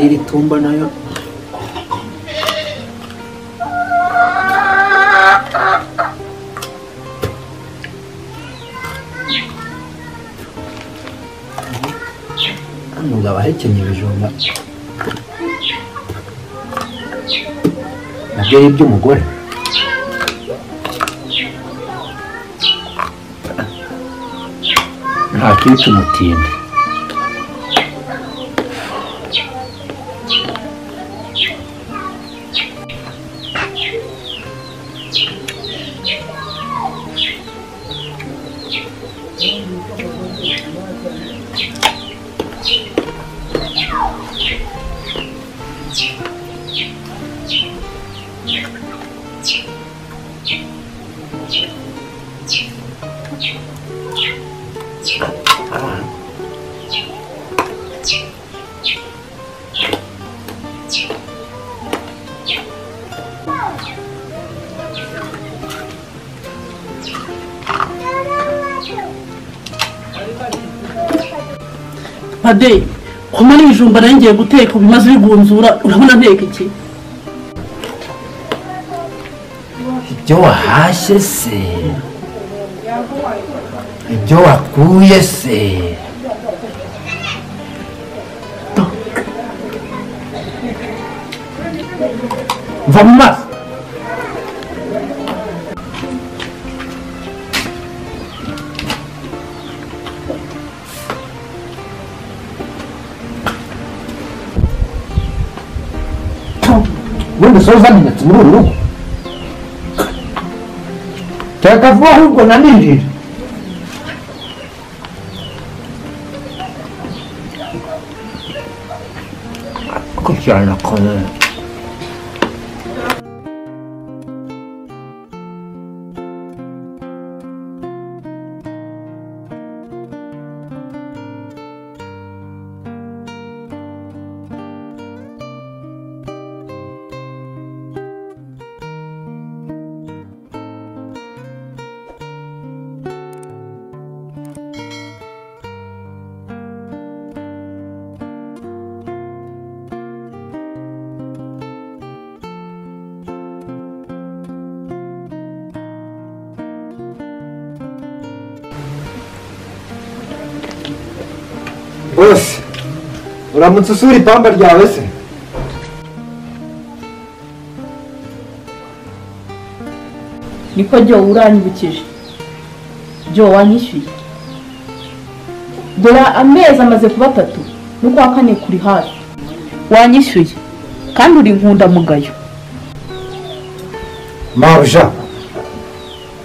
Iri tumba nayo umugabo ahekenye ibijumba nabyo ari iby'umugore nta kica umutindi. Ade, kumara ibijumba nangiye guteka bimaze bigunzura urabona nteka iki? Ibyo wahashye se, ibyo wakuye se, mva mu maso. Wenda soza minatsi muri uru rugo takavuga ahubwo naninjira ko cyane nakone. Bose, uramutse usura ipamba ryawe se? Niko jyo uranyibukije. Jyo wanyishyuye. Dora amezi amaze kuba 3 nuko akane kuri hafi. Wanyishyuye kandi uri nkunda mugayo. Maruja,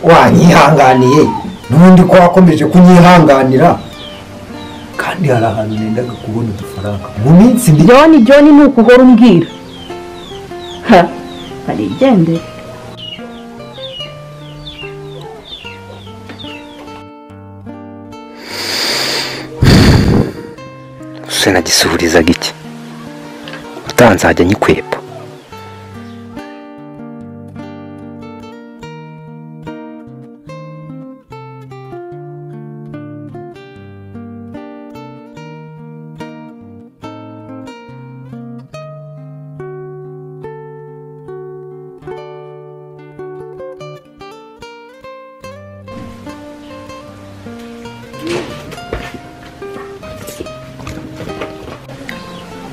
wanyihanganiye nundi ko wakomeje kunyihanganira. Kandi hari ahantu nendaga kubona udufaranga mu minsi ndi. John nuko uhora umbwira. Ha, hari igende. se nagisubirizaga iki utanzajya nyikwepa.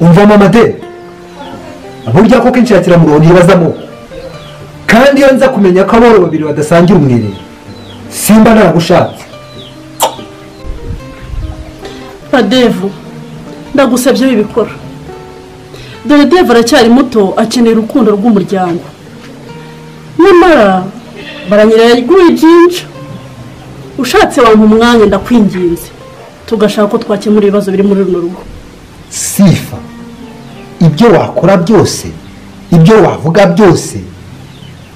umva mama de burya ko kenshi yakira mu ruhoni bazamo kandi iyo nza kumenya ko aboro babiri badasangira umwirere simba naragushatse. Padevu ndagusabye bibikora dore Devu aracyari muto akeneye urukundo rw'umuryango nyamara baranyerera rw'ijinja ushatse wampa umwanya ndakwinginze tugashaka ko twakemura ibibazo biri muri runo rugo. Sifa ibyo wakora byose ibyo wavuga byose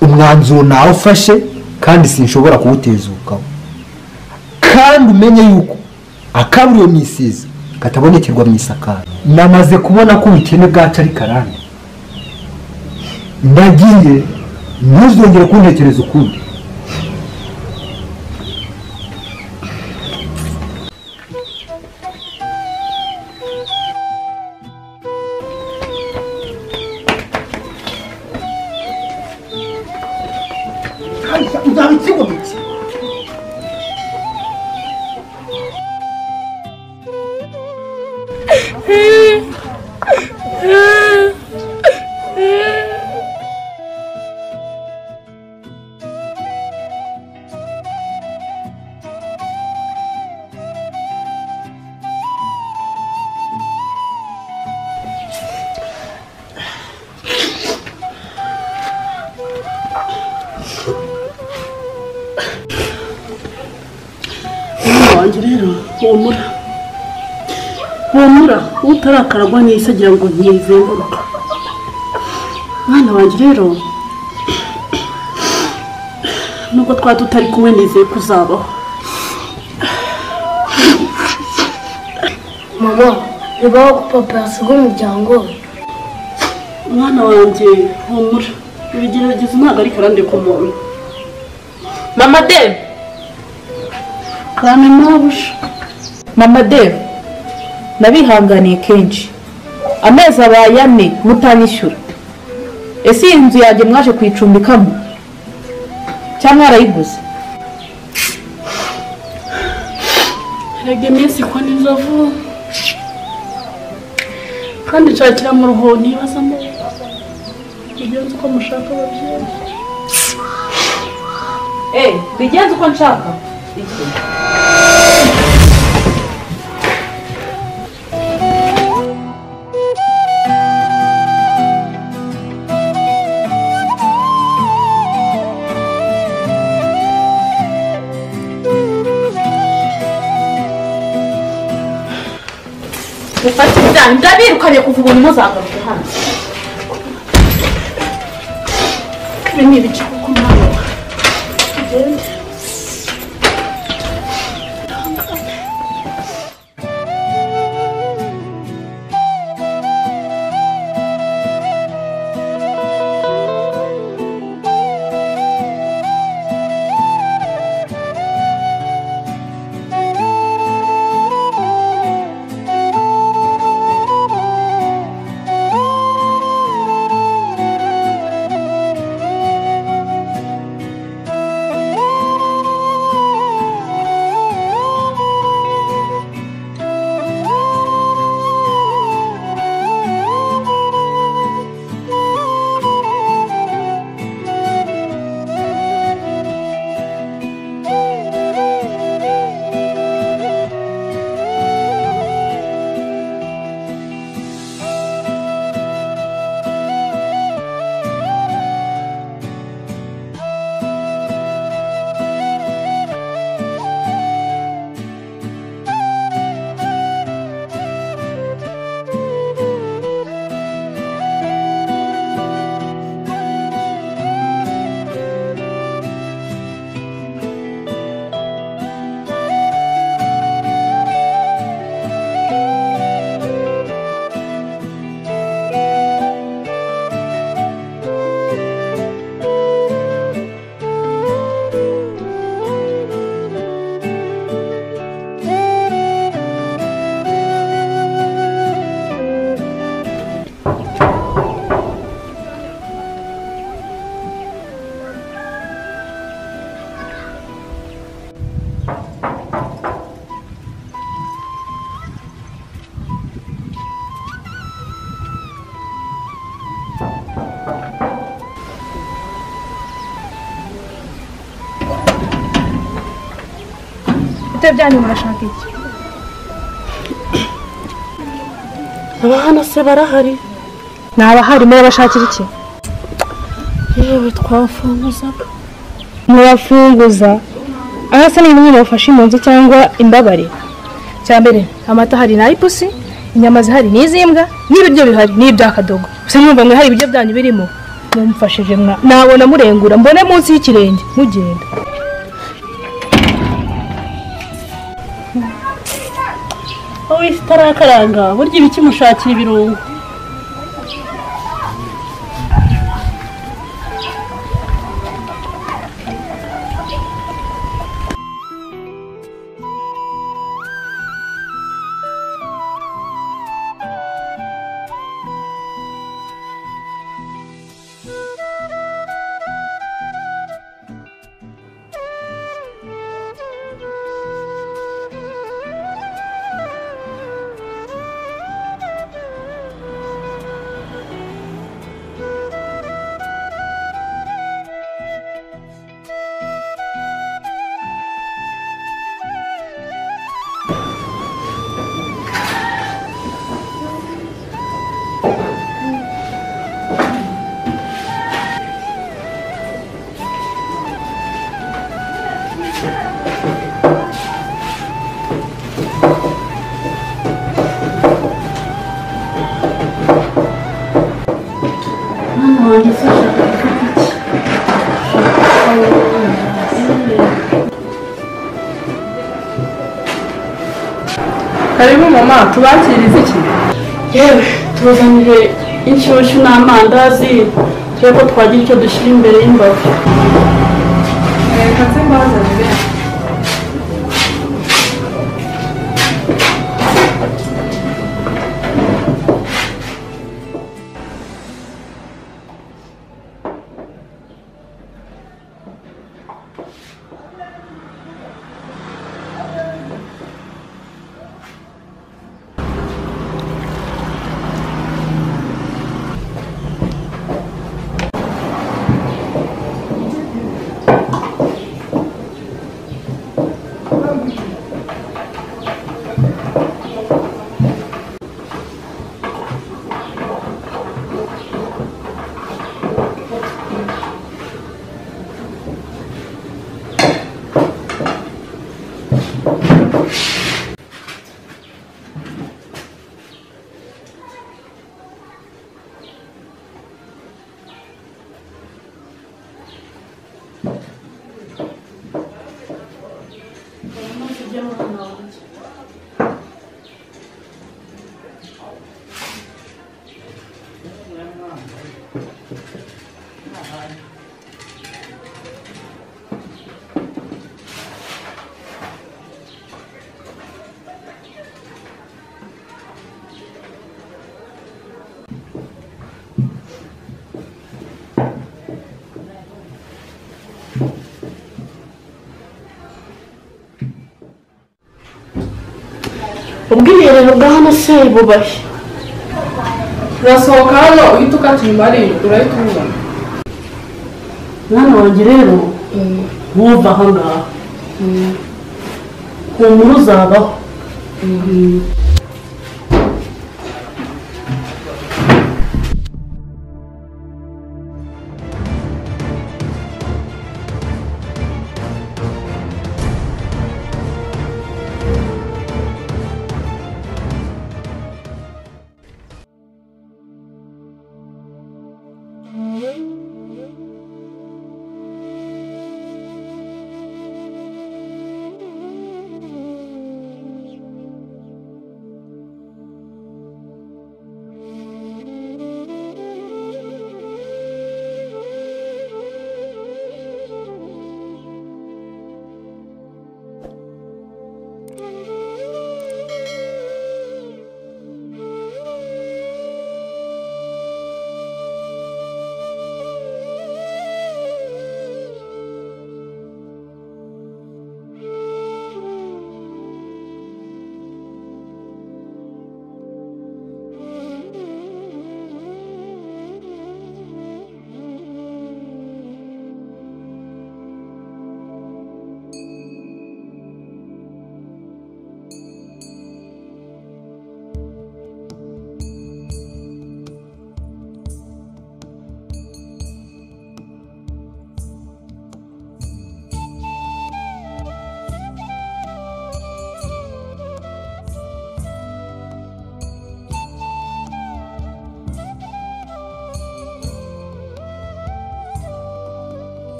umwanzuro nawe ufashe kandi sinshobora kuwutezukaho kandi umenye yuko akaburiwe mu isiza katabonekerwa mu isakara. Namaze kubona ko ubukene bwacu ari karande ndagiye ntuzongere kuntekereza ukundi. humura utarakaragwa n'isi agira ngo ntizenguruka. Mwana wanjye rero nubwo twaba tutari kumwe nizeye kuzabaho. Mama bibaho ko papa yasiga umuryango. Mwana wanjye humura ibigeragezo ntabwo ari karande ku muntu. Mama Dev Karame mabusha. Mama Dev nabihanganiye kenshi amezi abaye 4 mutanyishyura. Ese iyi nzu yanjye mwaje kuyicumbikamo cyangwa arayiguze? Rege iminsi ko n'inzovu kandi nshakira mu ruho ntibazamo bigenze uko mushaka ababyeyi. Bigenze uko nshaka ufate ibyanyu ndabirukanye kuva ubu muzagaruke hano. Ibi ni ibice kuko mwana ugende. bite byanyu murashaka iki? Abahana se barahari? Nabahari murabashakira iki? Yewe twafunguza. Murafunguza? Aha se ni ibintu bafashe impunzi cyangwa imbabare? Cyambere amata hari na ipusi, inyama zihari n'izimbwa, n'ibiryo bihari n'ibyakadogo. Se mwumva mwe hari ibiryo byanyu birimo? Mumfashije mwa. Nabona murengura mbone munsi y'ikirenge mugenda. Wowe itarakaranga burya ibiki mushakira ibirungo. Karibu mama, tubakiriza iki? Yewe tuzanire inshyushyu n'amandazi tureko twagira icyo dushyira imbere y'imbavu. Reka nze mbazanire. Ubwiherero bwa hano se bubashye. Urasohoka hano uhita ukata inyuma hariya urahita ubibona. Mwana wanjye rero ntuva aha ngaha. Humura uzabaho.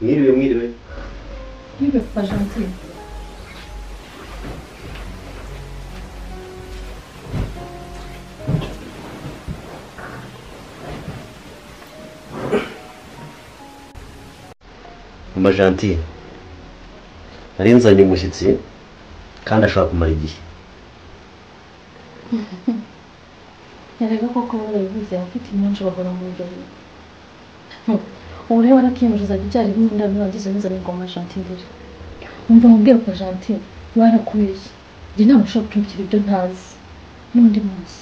Mwiriwe. Nibe papa gentil. Mama gentil. Nari nzanye umushyitsi kandi ashaka kumara igihe. Yarega koko barabivuze afite inyanja bahora mu birori. Ubu rero warakiyemeje byari bimwe ndabirangiza neza n'ingoma gentil ndere. Umva mubwira ko gentil barakubeshye. Njye ntabwo ushobora kutumvira ibyo ntazi. N'undi munsi.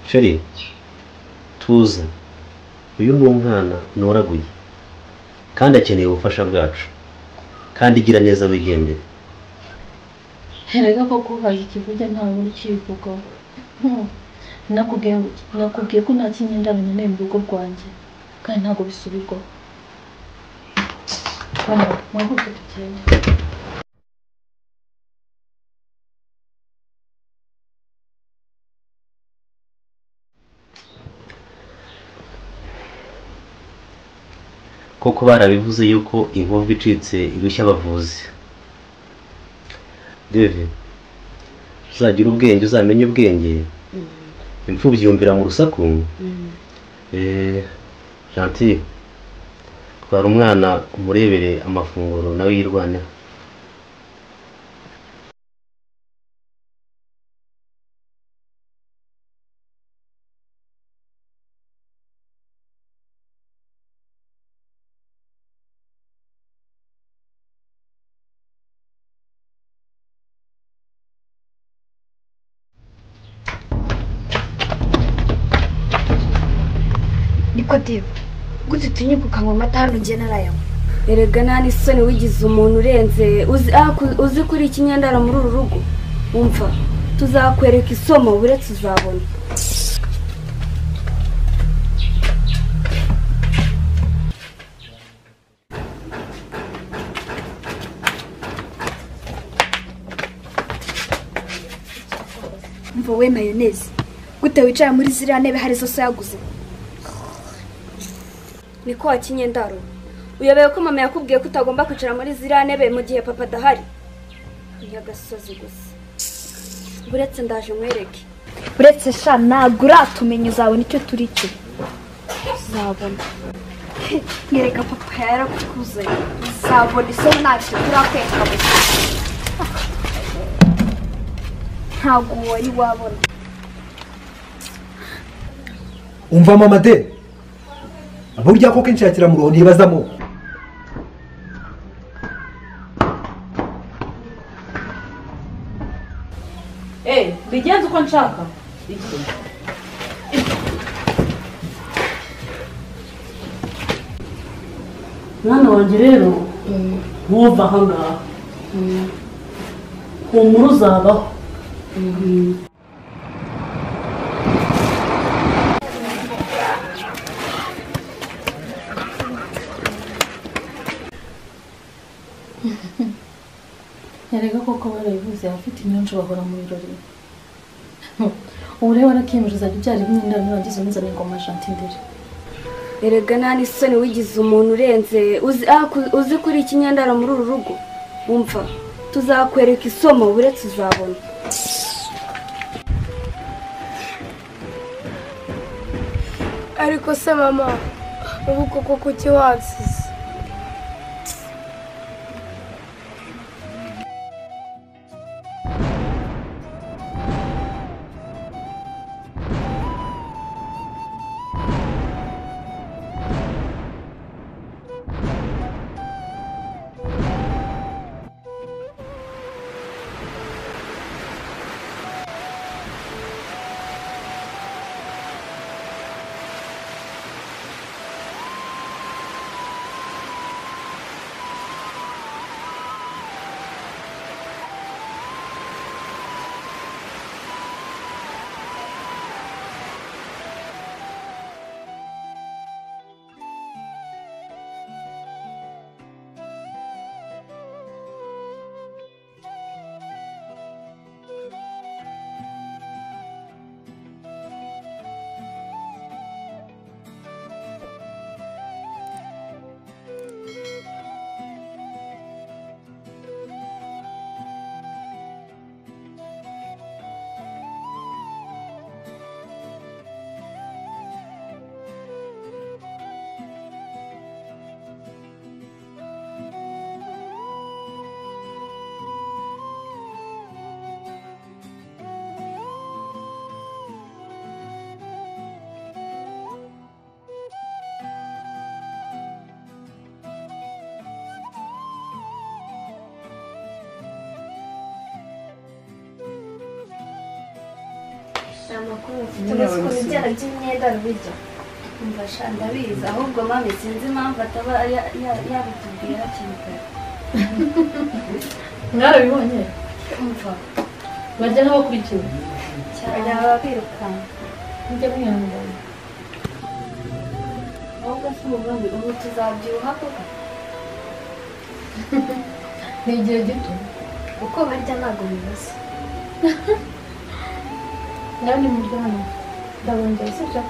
Sheri, tuza. Uyu ni umwana noraguye. Kandi akeneye ubufasha bwacu. Kandi igira neza wigendere. Yarega koko haje ikivuge nta muri kivuga. Nakubwiye ko nta kinyenda binene mu rugo rwanjye. Kandi ntabwo bisubirwa. Mama, mwaho tugende. Koko barabivuze yuko inkovu icitse irushya abavuzi. Deve, uzagira ubwenge uzamenye ubwenge. Imfubyi yumvira mu rusaku. Gentil, twara umwana umurebere amafunguro nawe yirwaneho. Nikodemu, gute tunyuka ukanywa amata hano njye narayanywa? Erega nta n'isoni wigize umuntu urenze uzi kuri ikinyendara muri uru rugo. Umva, tuzakwereka isomo uretse uzabona. Umva we mayoneze, gute wicara muri ziriya ntebe hari zose yaguze? Niko wa kinyendaro. Uyobewe ko mama yakubwiye ko utagomba kwicara muri ziriya ntebe mu gihe papa adahari. Nyagasozi gusa. Buretse ndaje mwereke. Uretse sha ntabwo uratumenya uzabona icyo turi cyo. Uzabona. Nyereka papa yarakukuze. Uzabona isomo ntacyo turakwereka gusa. Ntabwo wari wabona. Umva mama de. Burya koko nshakira muruho ntibazamo. Bigenze uko nshaka. Mwana wanjye rero ntuva aha ngaha. Humura uzabaho. Yarega koko barabivuze afite inyanja bahora mu birori. Ubu rero warakiyemeje byari bimwe ndabirangiza neza n'ingoma gentil ndere. Erega nta n'isoni wigize umuntu urenze uzi kuri ikinyendara muri uru rugo. Umva, tuzakwereka isomo uretse uzabona. Ariko se mama, ubu koko kuki wansize? amakuru tuzi ko ibyara by'imyenda rubijya umva sha ndabizi ahubwo mami sinzi impamvu ataba yabitubwiye hakiri kare mwarabibonye umva bajya n'abakurikiwe cyane baba birukanka mujya mwihangana ahubwo si umugambi ubu tuzabyibuha koko ni igihe gito uko barya ntabwo bibaza nawe ni murya hano ndabongera sibyo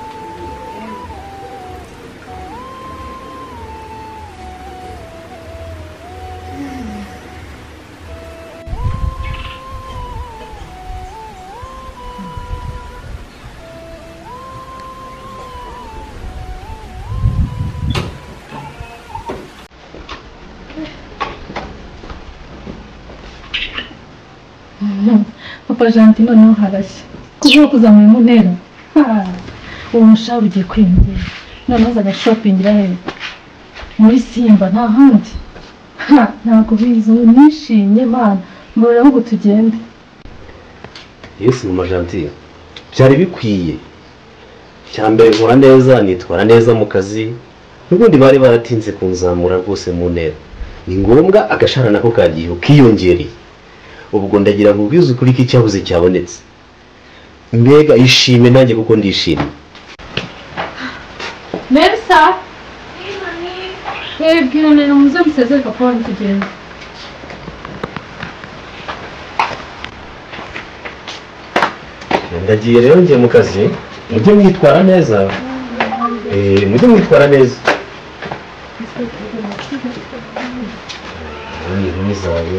papa janti noneho harashya kuko kuzamuye mu ntera uwo mushahara ugiye kwiyongera noneho uzajya shopingira hehe muri simba nta handi ntabwo bizi ubu nishimye mana mbona ahubwo tugende Yesu mu majanti byari bikwiye cyambere nkora neza nitwara neza mu kazi n'ubundi bari baratinze kunzamura rwose mu ntera ni ngombwa agashara nako kagiye ukiyongereye ubwo ndagira ngo ubwize ukuri ko icyabuze cyabonetse mbega ishime nanjye kuko ndishimye Melisa bwira nene muze musezere papa wanjye tugende ndagiye rero njye mu kazi mujye mwitwara neza mujye mwitwara neza ni inkumi zawe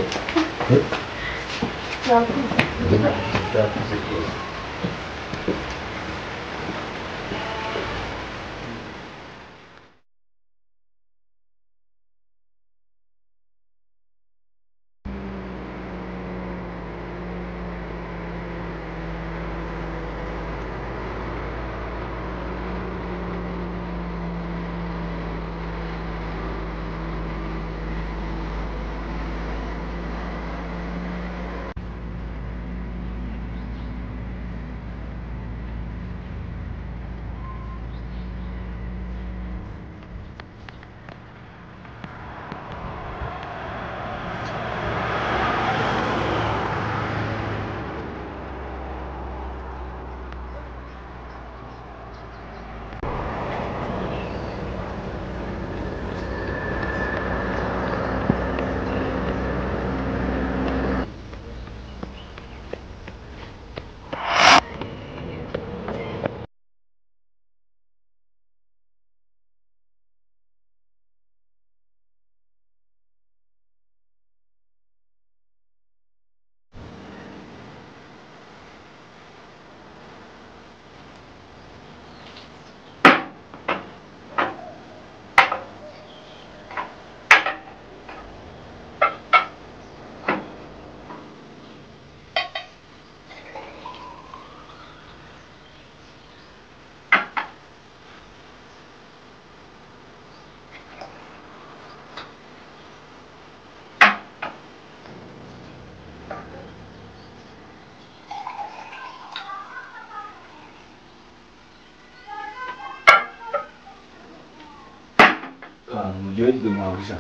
muryoherwe mwabuja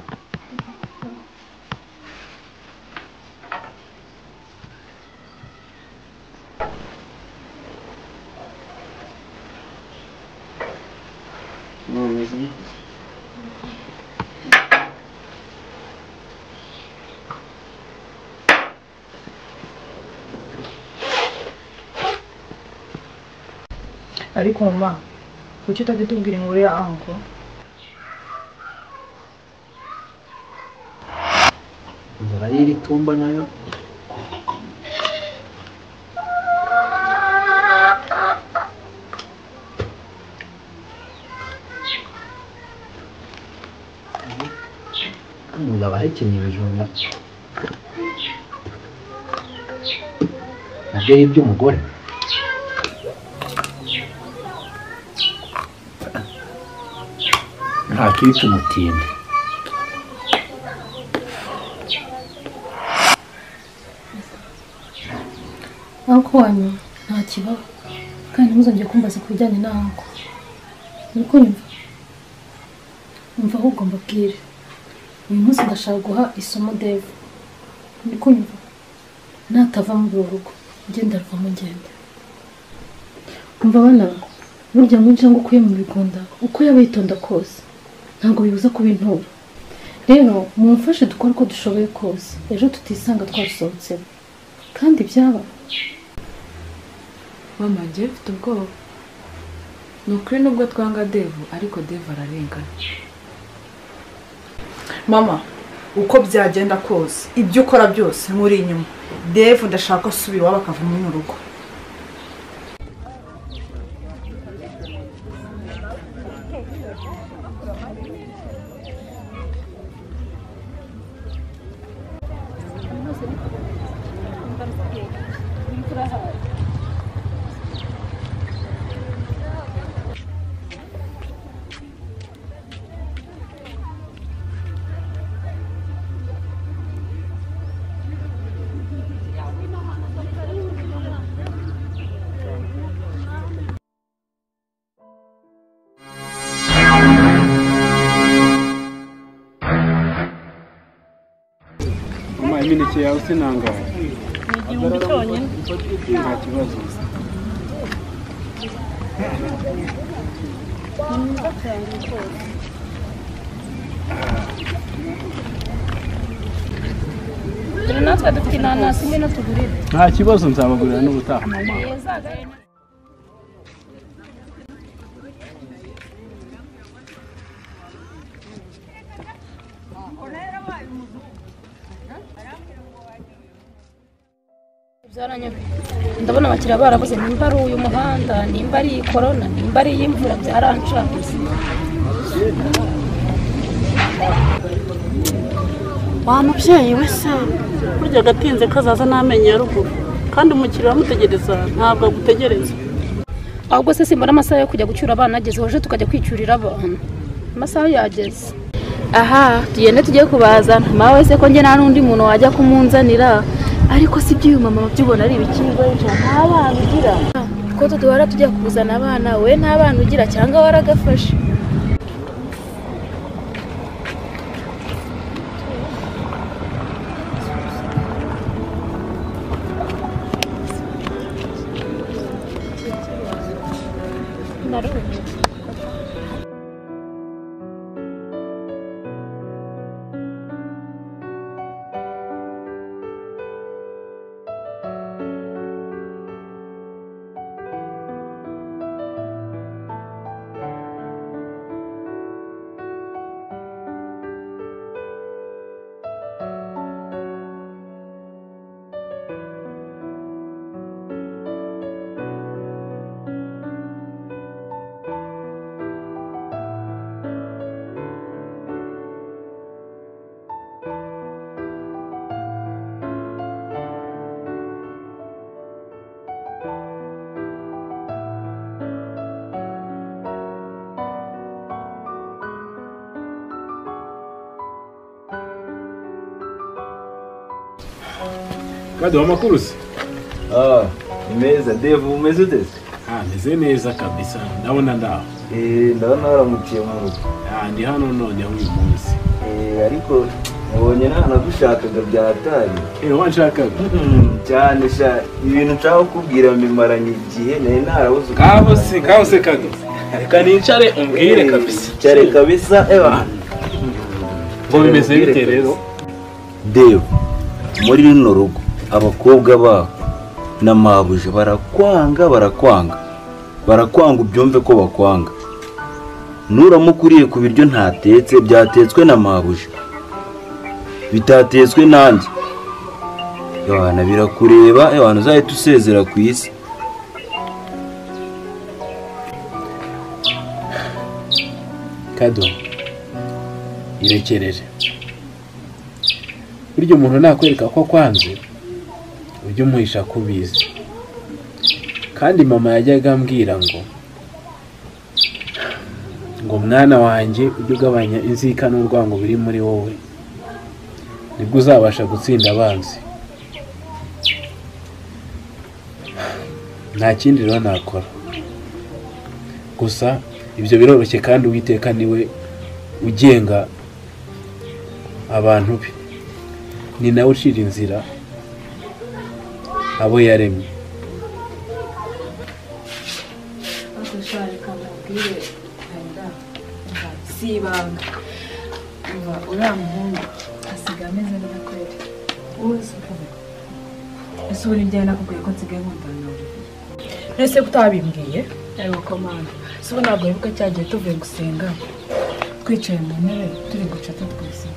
ariko mama kuki utajya tubwira inkuru ya anko inzara y'iri tumba nayo mugabo ahekenye ibijumba nabyo y'iby'umugore nta kibica umutindi ariko wanyu nta kibazo kandi ntuzongere kumbaza ku bijyanye n'ahantu uri kunyumva umva ahubwo mbabwire uyu munsi ndashaka guha isomo Dave uri kunyumva natava muri uru rugo ngenda ruvamo ngenda umva abana burya mwinshi ngo ukuye mu bigunda uko yaba yitonda kose ntabwo bibuza kuba inturo rero mumfashe dukora uko dushoboye kose ejo tutisanga twasohotsemo kandi byaba mama njye mfite ubwoba ni ukuri nubwo twanga Dave ariko Dave ararengana mama uko byagenda kose ibyo ukora byose muri inyuma Dave ndashaka asubira iwabo akava mu rugo imineke yawe sinangaye igihumbi cyonyine nta kibazo nziza cyane rwose dore natwe dufite inanasi ngwino tugurire nta kibazo nzabagurira n'ubutaha mama ndabona abakiriya barabuze nimba ari uyu muhanda nimba ari korona nimba ari imvura byarancaguze wa mubyeyi we se burya agatinze kazaza n'amenyo ya ruguru kandi umukiriya amutegereza ntabwo agutegereza ahubwo se simbona amasaha yo kujya gucyura abana ageze hoje tukajya kwicyurira abantu amasaha yageze aha tugende tujye kubazana mawe se ko njye nta n'undi muntu wajya kumunzanira ariko si by'uyu mama byubona ari ibikirwa nta bana ugira ko tuduhora tujya kuzana abana we nta bana ugira cyangwa waragafashe Kado amakuru se? Meza Dave umeze ute? Meze neza kabisa. Ndabona ndaho. Ndabona waramukiye mu rugo. Ndi hano none uyu munsi. Ariko mubonye nagushakaga byatari. Wanshakaga? Cyane sha ibintu nshaka kukubwira mbimaranye igihe nari narabuze. Kahose Kado. Reka nicare umbwire kabisa. Cyare kabisa Ngo bimeze bite rero? Dave muri rino rugo abakobwa baho n'amabuje barakwanga ubyumve ko bakwanga nuramukuriye ku biryo ntatetse byatetswe n'amabuje bitatetswe nanjye Yohana birakureba Yohana uzahita usezera ku isi Kado irekereje buryo umuntu nakwereka ko kwanze ujye umuhisha kubizi kandi mama yajyaga ambwira ngo mwana wanjye ujye ugabanya inzika n'urwango biri muri wowe nibwo uzabasha gutsinda abanzi nta kindi rero nakora gusa ibyo biroroshye kandi Uwiteka niwe ugenga abantu be, ni nawe ucira inzira abo yaremye. si ibanga uriya muhungu asigaye ameze neza kweri. ese ubu nibyo nakubwiye ko nsigaye nkundana nawe? ese kutabimbwiye? yego komanda, ese ubu ntabwo wibuka cyagiye tuvuye gusenga twicaye mu ntebe turi gucata twese?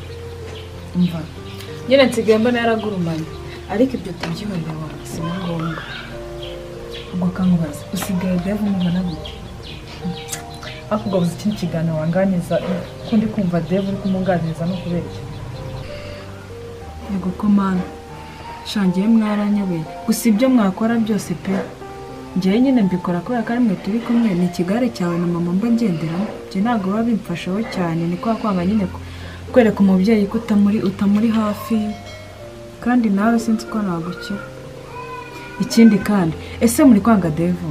umva nyine nsigaye mbona yaragurumanye, ariko ibyo tubyihorera wa si ngombwa. ubwo kankubaza usigaye Devu umubona gute? akugabuza ikindi kiganiro wanganiza ko ndi kumva Devu uri kumunganiriza no kubeshya. yego komanda, shangiye mwaranyobeye, gusa ibyo mwakora byose pe njyewe nyine mbikora kubera ko ari mwe turi kumwe, ni ikigare cyawe na mama mba ngenderamo, njye ntabwo biba bimfasheho cyane, ni kwa kwanga nyine kwereka umubyeyi ko utamuri hafi, kandi nawe sinzi ko nagukira. ikindi kandi ese muri kwanga Devu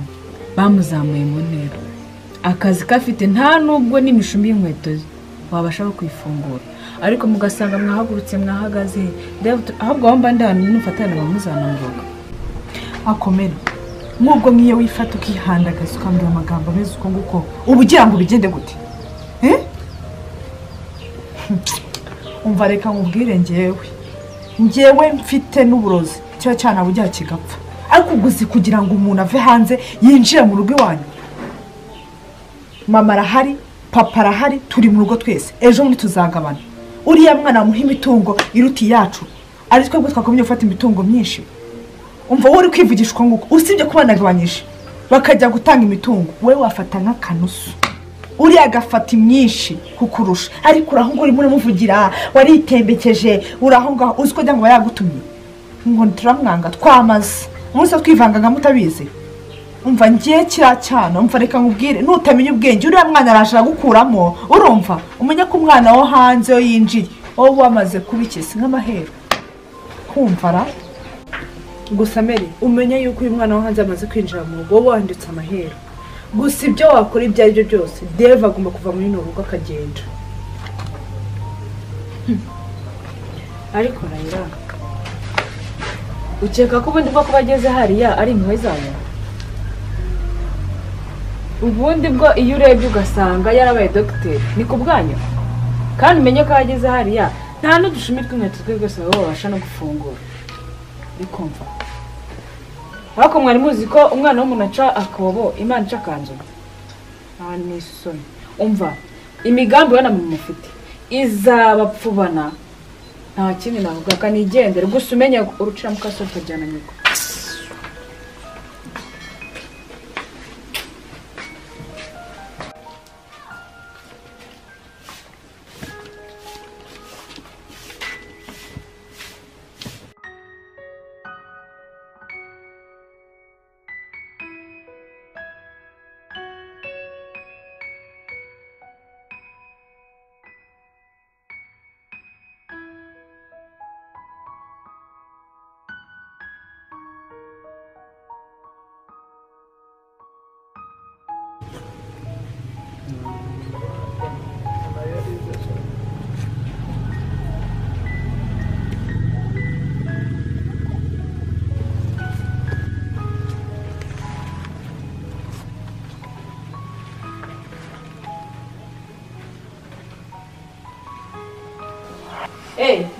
bamuzamuye mu ntera, akazi kafite nta nubwo n'imishumi y'inkweto wabasha kwifungura, ariko mugasanga mwahagurutse mwahagaze Devu ahubwo wamba ndani n'ufatana bamuzanamuroga. akomera nk'ubwo nkiyo wifata ukihandagaza ukambwira amagambo ameze uko nguko, ubu ugira ngo bigende gute? umva reka nkubwire, njyewe mfite n'uburozi kiba cyane bujya kigapfa, ariko uguzi kugira ngo umuntu ave hanze yinjire mu rugo iwanyu. mama arahari, papa arahari, turi mu rugo twese, ejo muri tuzagabana. uriya mwana muha imitungo iruta iyacu, ari twebwe twakomeye gufata imitungo myinshi. umva wowe uri kwivugisha uko nguko, usibye kuba nagabanyije bakajya gutanga imitungo, we wafata nk'akanusu, uriya agafata imyinshi kukurusha, ariko uraho ngo urimo uramuvugira waritembekeje, uraho ngaho uzi ko cyangwa bayagutumye ngo turamwanga twamaze umunsi twivanga mutabizi. umva ngiye cyane, umva reka nkubwire, nutamenya ubwenge uriya mwana araje agukuramo, urumva umenya ko umwana wo hanze yo yinjiye wowe wamaze kubikisa nk'amahero. kumva ra gusa Mary umenya yuko uyu mwana wo hanze amaze kwinjira mu rugo, wowe wanditse amahero. gusa ibyo wakora ibyo ari byo byose Devu agomba kuva muri no rugo akagenda. ariko Raila ukeka ko ubundi bwo kuba ageze hariya ari impuhwe zayo? ubundi bwo iyo urebye ugasanga yarabaye dogiteri ni ku bwanyu, kandi umenye ko ageze hariya nta n'udushumi tw'inkweto twe rwose baba babasha no gufungura. bikumva ariko mwari muzi ko umwana w'umuntu aca akobo Imana ica akanzu? nta n'isoni. umva imigambi we na mama mufite izabapfubana, nta kindi navuga, kanigendere gusa umenye urucira mu kaso ukajyana nyoko.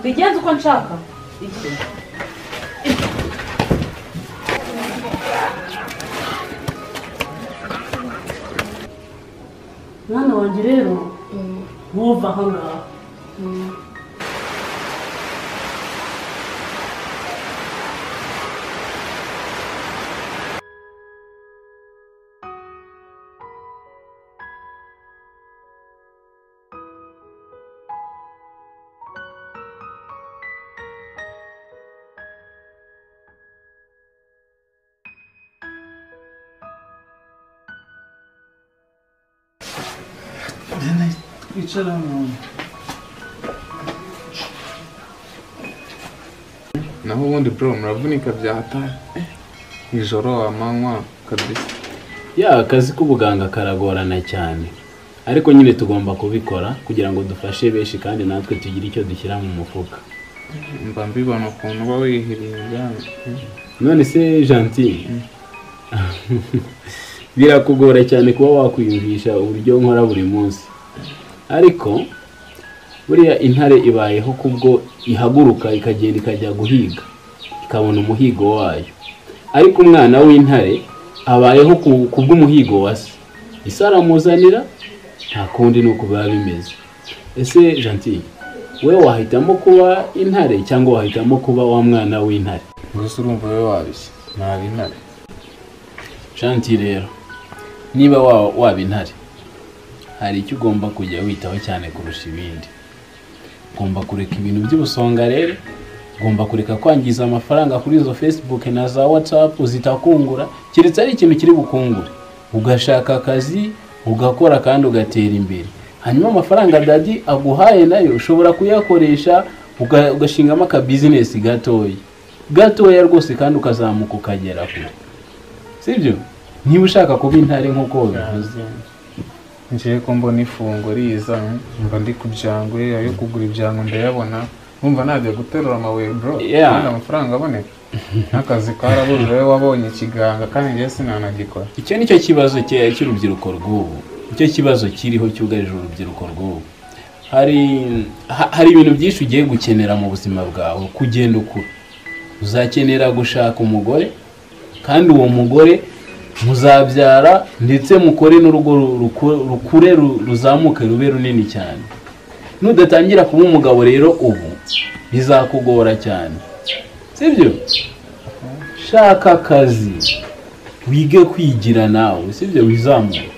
bigenze uko nshaka. mwana wanjye rero ntuva aha ngaha. Icara hano. naho ubundi bro muravunika byahata ijoro amanywa kabisa. ya akazi k'ubuganga karagorana cyane ariko nyine tugomba kubikora kugira ngo dufashe benshi kandi natwe tugire icyo dushyira mu mufuka. mba mbibona ukuntu uba wihiriye none se gentil birakugora cyane kuba wakwiyumvisha uburyo nkora buri munsi ariko buriya intare ibayeho kubwo ihaguruka ikagenda ikajya guhiga ikabona umuhigo wayo ariko umwana w'intare abayeho kubw'umuhigo wa se ise aramuzanira nta kundi nuko biba bimeze. Ese gentil we wahitamo kuba intare cyangwa wahitamo kuba wa mwana w'intare? gusa urumva we wabishye naba intare. Gentil rero niba waba intare hari icyo ugomba kujya witaho cyane kurusha ibindi. Ugomba kureka ibintu by'ubusonga rero, ugomba kureka kwangiza amafaranga kuri izo Facebook na za WhatsApp zitakungura kiretse ari ikintu kiri bukungure, ugashaka akazi ugakora kandi ugatera imbere, hanyuma amafaranga daddy aguhaye nayo ushobora kuyakoresha ugashingamo aka business gatoya rwose kandi ukazamuka ukagera kure, sibyo? Niba ushaka kuba intare nk'uko bivuze ngiye ko mbona ifungo riza mba ndi ku byangwe ayo kugura ibyango ndayabona numva najya guterura amabuye bro kandi amafaranga aboneka n'akazi karabuze wowe wabonye ikiganga kandi ngiye sinanagikora. Icyo nicyo kibazo cy'urubyiruko rw'ubu, icyo kibazo kiriho cyugarije urubyiruko rw'ubu. Hari ibintu byinshi ugiye gukenera mu buzima bwawe kugenda ukura. Uzakenera gushaka umugore kandi uwo mugore muzabyara ndetse mukore n'urugo rukure ruzamuke rube runini cyane. Nudatangira kuba umugabo rero ubu bizakugora cyane, sibyo? Shaka akazi wige kwigira nawe, sibyo? Wizamuke.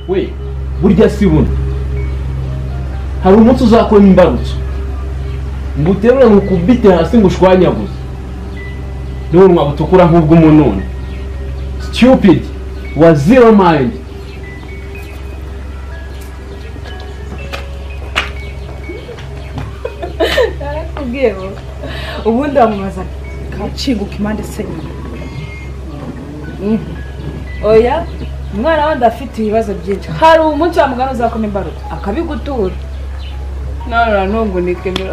We burya si buno hari umunsi uzakora imbarutso ngo uterure ngo ukubite hasi ngo ushwanyaguze n'urunwa butukura nk'ubw'umununi. Stupid wa zero mind. narakubwiye ubundi wamubaza kacinguka impande senye. Oya umwana wandi afite ibibazo byinshi, hari umunsi wa mugana uzakoma imbarutso akabigutura none ntungu nikemera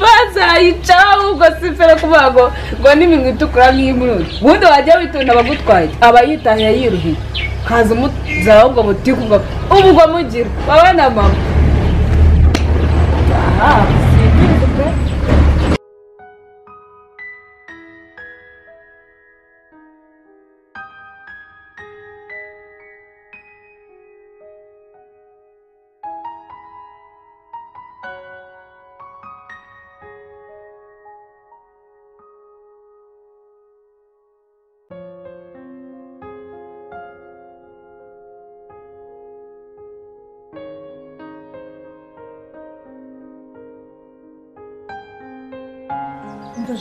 bazayica ahubwo sifere kuvuga ngo n'iminwa itukura nk'iy'umurundi ubundi wajya witonda abagutwaye aba yitahiye yiruhiye kaza umuzara ahubwo butiku ngo ubwo mugira baba na mama.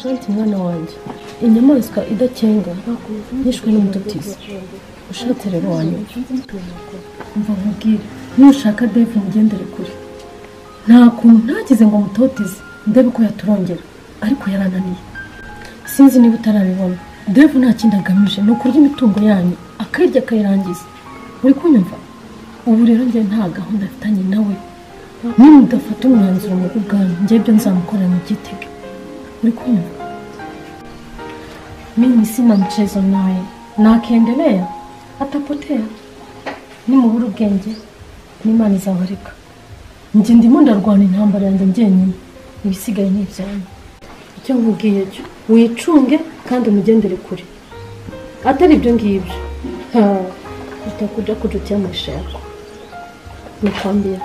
Janti mwana wanjye inyamaswa idakenga yishwe n'umututizi ushatse rero wanyuma umva nkubwire nushaka Dave mugendere kure nta kuntu ntagize ngo mutotize ndebe ko yaturongera ariko yarananiye sinzi niba utarabibona Dave nta kindi agamije ni ukurya imitungo yanyu akayirya akayirangiza uri kunyumva ubu rero njye nta gahunda afitanye nawe niba udafata umwanzuro mu bwanyu njye ibyo nzamukorera mu gitege uri kunyumva. Mimi sina mchezo naye na akiendelea atapotea. Nimubura ubwenge n'Imana izabareka. Njye ndimo ndarwana intambara yanjye njyenyine ibisigaye ni ibyanyu. Icyo nkubwiye cyo wicunge kandi umugendere kure atari ibyo ngibyo utakuja kujutia maisha yako nikwambia.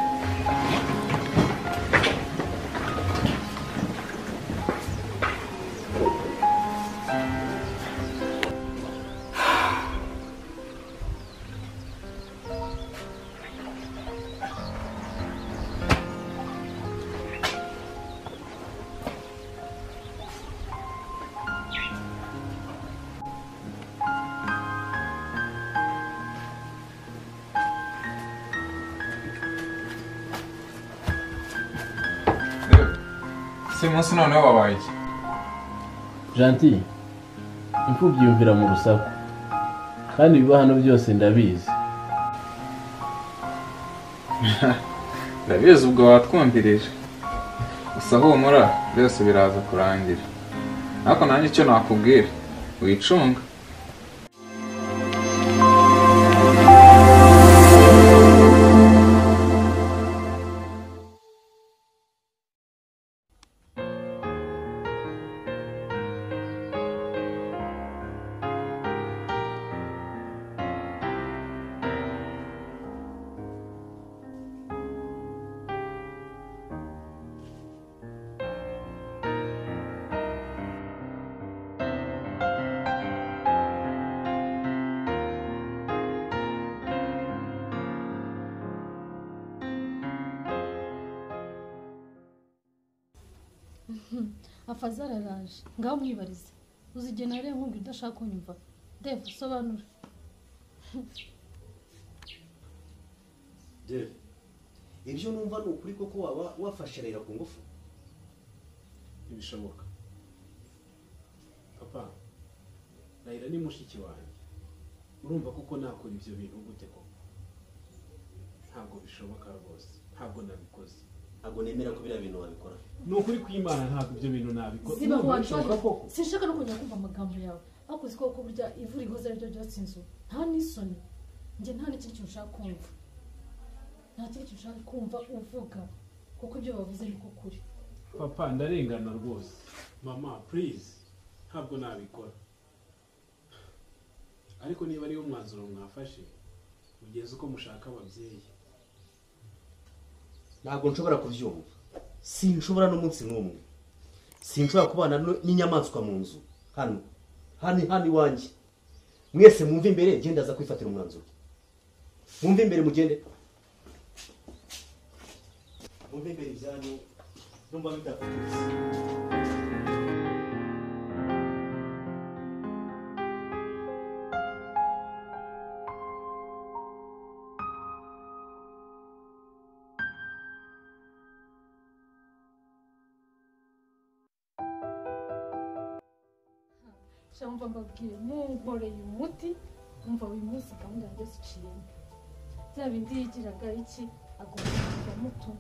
Se munsi noneho wabaye iki? Gentil, imfubyi yumvira mu rusaku kandi ibiba hano byose ndabizi. Ndabizi ubwo watwumvirije. Gusa humura byose biraza kurangira. Ariko nanjye icyo nakubwira wicunga. Afazara araje ngaho mwibarize uzigena rero nkubwira udashaka kunyumva Dave sobanura. Dave ibyo numva ni ukuri koko waba wafashe rero ku ngufu? Ntibishoboka papa, Raila ni mushiki wanjye, urumva kuko nakora ibyo bintu gute ko? Ntabwo bishoboka rwose, ntabwo nabikoze. Ntabwo nemera ko biriya bintu wabikora. Ni ukuri kw'Imana ntabwo ibyo bintu nabikora. Ziba wanjye sinshaka no kujya kumva amagambo yawe ariko uzi ko burya ivura inkozi aribyo byose inzu nta n'isoni njye nta n'ikindi kintu ushaka kumva, nta kindi kintu ushaka kumva uvuga kuko ibyo bavuze ni ko kuri. Papa ndarengana rwose. Mama please, ntabwo nabikora. Ariko niba ariyo mwanzuro mwafashe mugeze uko mushaka ababyeyi. Ntabwo nshobora kubyumva. Sinshobora n'umunsi n'umwe. Sinshobora kubana n'inyamaswa mu nzu. Hano iwanjye. Mwese mwumve imbere genda aza kwifatira umwanzuro. Mwumve imbere mugende. Mwumve imbere ibyanyu numva bidafutse. Cyangwa mbabwire munkoreye umuti umva uyu munsi gahunda yanjye ziciyemo bya bindi yigiraga iki agomba kuba muto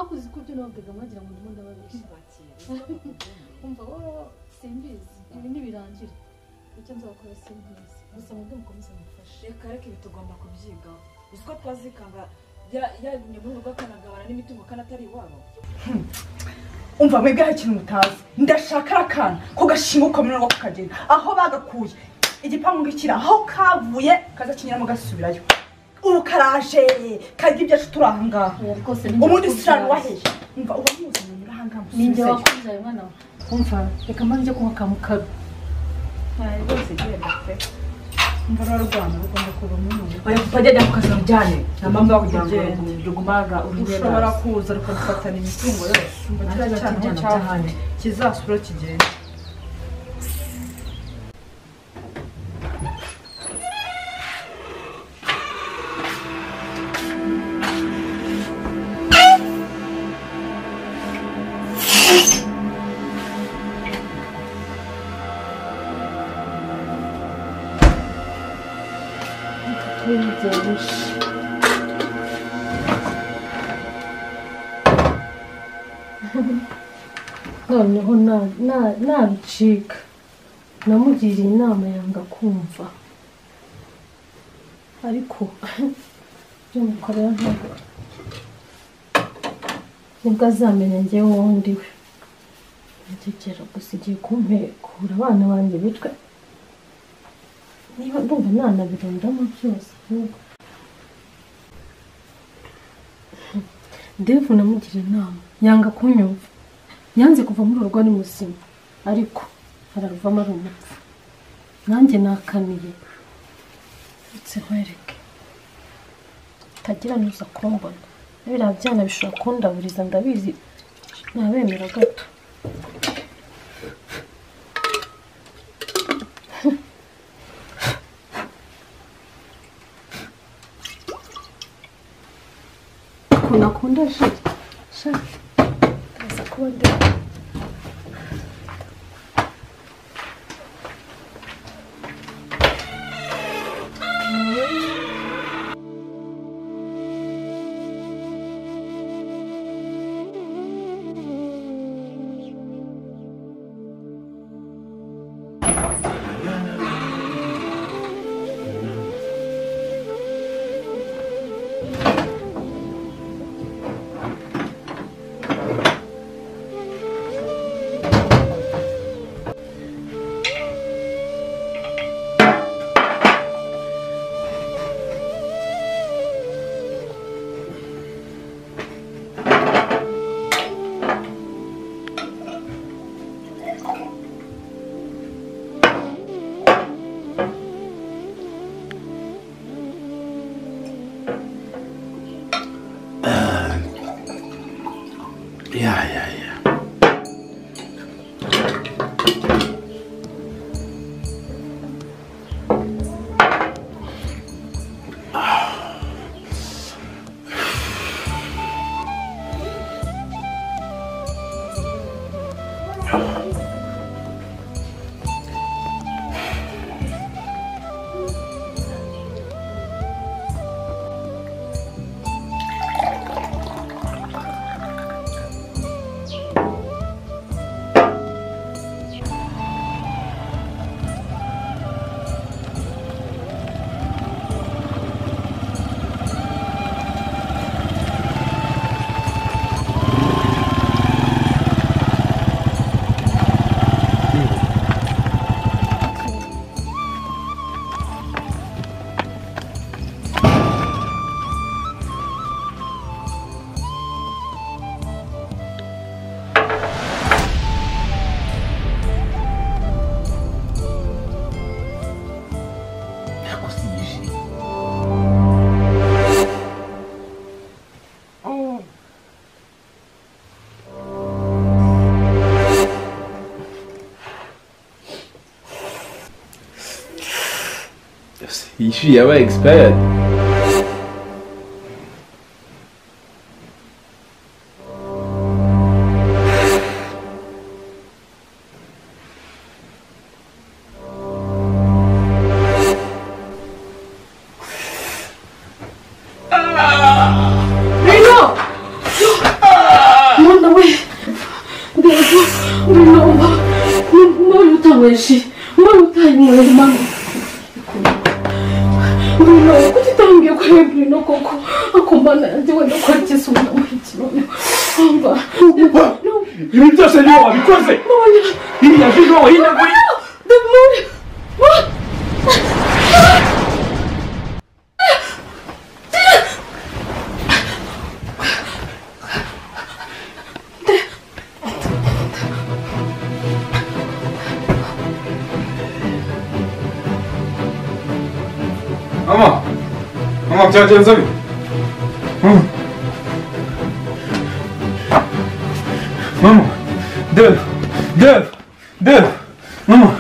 akuzi ko ibyo nababwaga mwagira ngo ndimo ndababeshya umva wowe simbizi ibi ntibirangira icyo nzakora simbizi gusa mubyo mukomeza mufashe. Reka ibi tugomba kubyigaho uzi ko twazikanga nyabuntu bw'akanagabana n'imitungo kandi atari iwabo. Umva mwebwe hari ikintu mutazi ndashaka akana ko gashinguka muri rwo kagenda aho bagakuye igipangu gikira aho kavuye kazakinyiramo gasubirayo ubu karaje karya ibyacu turi aha ngaha ubundi sirana waheje. Umva uba muzanye muri aha ngaha ninjye wakuzaye mwana we. Umva reka mbanze kunywa kamukaru rwose genda pe. Umva rero rwanda rugomba kuba umuntu bari kutajya ku kazi bijyane nta mpamvu yo kugira ngo rugumaga urugendo ushobora kuza rukadufatana imitungo yose kiriya cyane kizasura kigenda. noneho nabicika namugiriye inama yanga kumva ariko byo mukorera ntabwo nibwo azamenya njyewe uwo ndiwe. Ntegera gusa igiye kumpekura abana banjye bitwe niba ndumva nanabirondamo byose. Dave namugiriye inama yanga kunyumva, yanze kuva muri urwo ni muzima ariko araruvamo ari umupfu. Nanjye nakaniye ndetse nkwereke tagira nuza kumbona biriya byana bishobora kundaburiza ndabizi nabemera gato. Nakunda shit. Taza ko kuba Ishi yabaye expired. Mama byagenze bite? Mama, Dev, mama.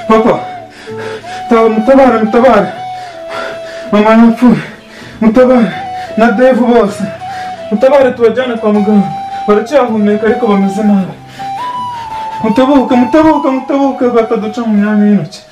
Papa, mutabare. Mama yapfuye. Mutabare na Dave bose. Mutabare tubajyane kwa muganga. Baracyahumeka ariko bameze nabi. Mutabuka bataduca mu myanya y'intoki.